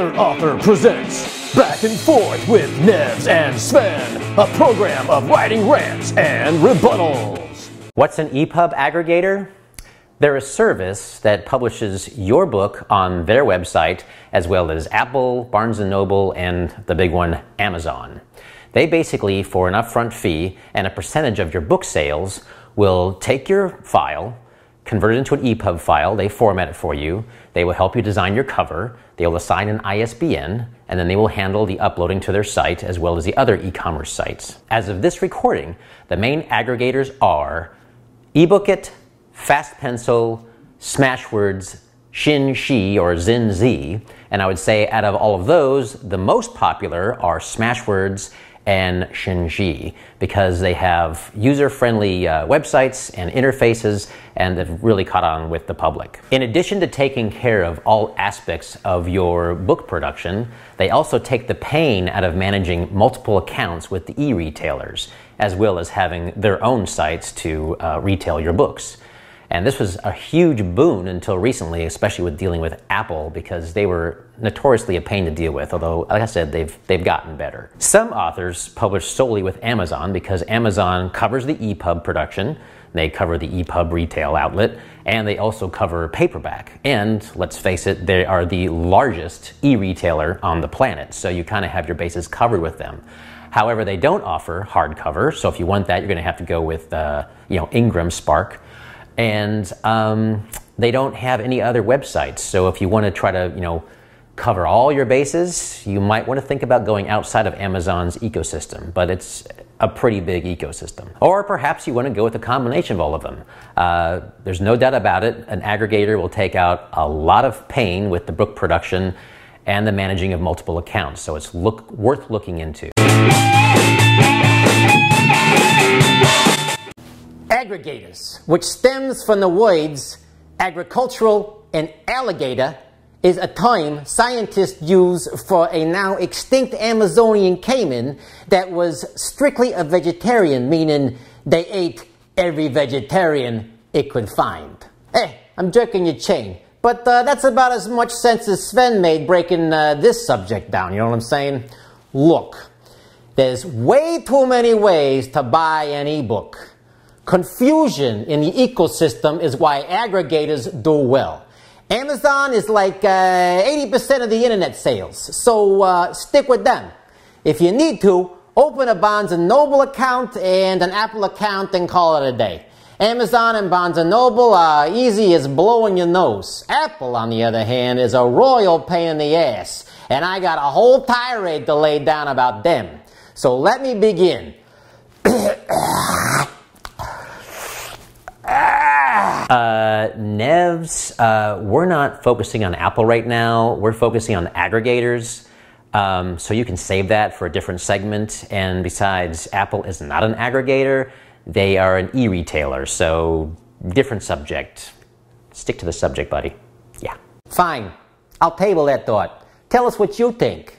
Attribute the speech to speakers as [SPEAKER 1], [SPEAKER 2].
[SPEAKER 1] Author presents Back and Forth with NEVS and Sven, a program of writing rants and rebuttals.
[SPEAKER 2] What's an ePub aggregator? They're a service that publishes your book on their website, as well as Apple, Barnes & Noble, and the big one, Amazon. They basically, for an upfront fee and a percentage of your book sales, will take your file, convert it into an ePub file, they format it for you, they will help you design your cover, they will assign an ISBN, and then they will handle the uploading to their site as well as the other e-commerce sites. As of this recording, the main aggregators are eBookit, Fast Pencil, Smashwords, Xin or Xin, and I would say out of all of those, the most popular are Smashwords and Xin, because they have user-friendly websites and interfaces and have really caught on with the public. In addition to taking care of all aspects of your book production, they also take the pain out of managing multiple accounts with the e-retailers, as well as having their own sites to retail your books. And this was a huge boon until recently, especially with dealing with Apple, because they were notoriously a pain to deal with, although, like I said, they've gotten better. Some authors publish solely with Amazon because Amazon covers the ePub production, they cover the ePub retail outlet, and they also cover paperback. And let's face it, they are the largest e-retailer on the planet, so you kind of have your bases covered with them. However, they don't offer hardcover, so if you want that, you're going to have to go with Ingram Spark. And they don't have any other websites, so if you want to try to, cover all your bases, you might want to think about going outside of Amazon's ecosystem, but it's a pretty big ecosystem. Or perhaps you want to go with a combination of all of them. There's no doubt about it, an aggregator will take out a lot of pain with the book production and the managing of multiple accounts, so it's worth looking into.
[SPEAKER 3] Aggregators, which stems from the words agricultural and alligator, is a term scientists use for a now extinct Amazonian caiman that was strictly a vegetarian, meaning they ate every vegetarian it could find. Hey, I'm jerking your chain, but that's about as much sense as Sven made breaking this subject down, you know what I'm saying? Look, there's way too many ways to buy an ebook. Confusion in the ecosystem is why aggregators do well. Amazon is like 80% of the internet sales, so stick with them. If you need to, open a Barnes & Noble account and an Apple account and call it a day. Amazon and Barnes & Noble are easy as blowing your nose. Apple, on the other hand, is a royal pain in the ass, and I got a whole tirade to lay down about them. So let me begin.
[SPEAKER 2] NEVS, we're not focusing on Apple right now. We're focusing on aggregators, so you can save that for a different segment. And besides, Apple is not an aggregator. They are an e-retailer, so different subject. Stick to the subject, buddy. Yeah.
[SPEAKER 3] Fine. I'll table that thought. Tell us what you think.